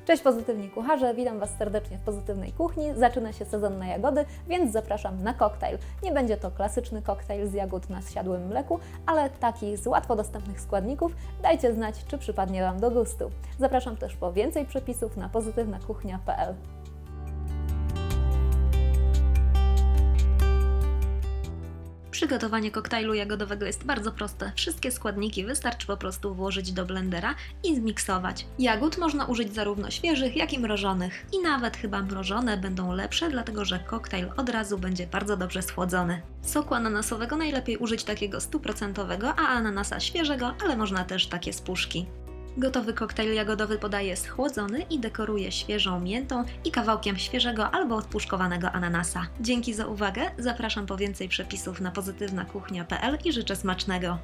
Cześć pozytywni kucharze, witam Was serdecznie w Pozytywnej Kuchni. Zaczyna się sezon na jagody, więc zapraszam na koktajl. Nie będzie to klasyczny koktajl z jagód na zsiadłym mleku, ale taki z łatwo dostępnych składników. Dajcie znać, czy przypadnie Wam do gustu. Zapraszam też po więcej przepisów na pozytywnakuchnia.pl. Przygotowanie koktajlu jagodowego jest bardzo proste. Wszystkie składniki wystarczy po prostu włożyć do blendera i zmiksować. Jagód można użyć zarówno świeżych, jak i mrożonych. I nawet chyba mrożone będą lepsze, dlatego że koktajl od razu będzie bardzo dobrze schłodzony. Soku ananasowego najlepiej użyć takiego 100%, a ananasa świeżego, ale można też takie z puszki. Gotowy koktajl jagodowy podaję schłodzony i dekoruję świeżą miętą i kawałkiem świeżego albo odpuszkowanego ananasa. Dzięki za uwagę, zapraszam po więcej przepisów na pozytywnakuchnia.pl i życzę smacznego.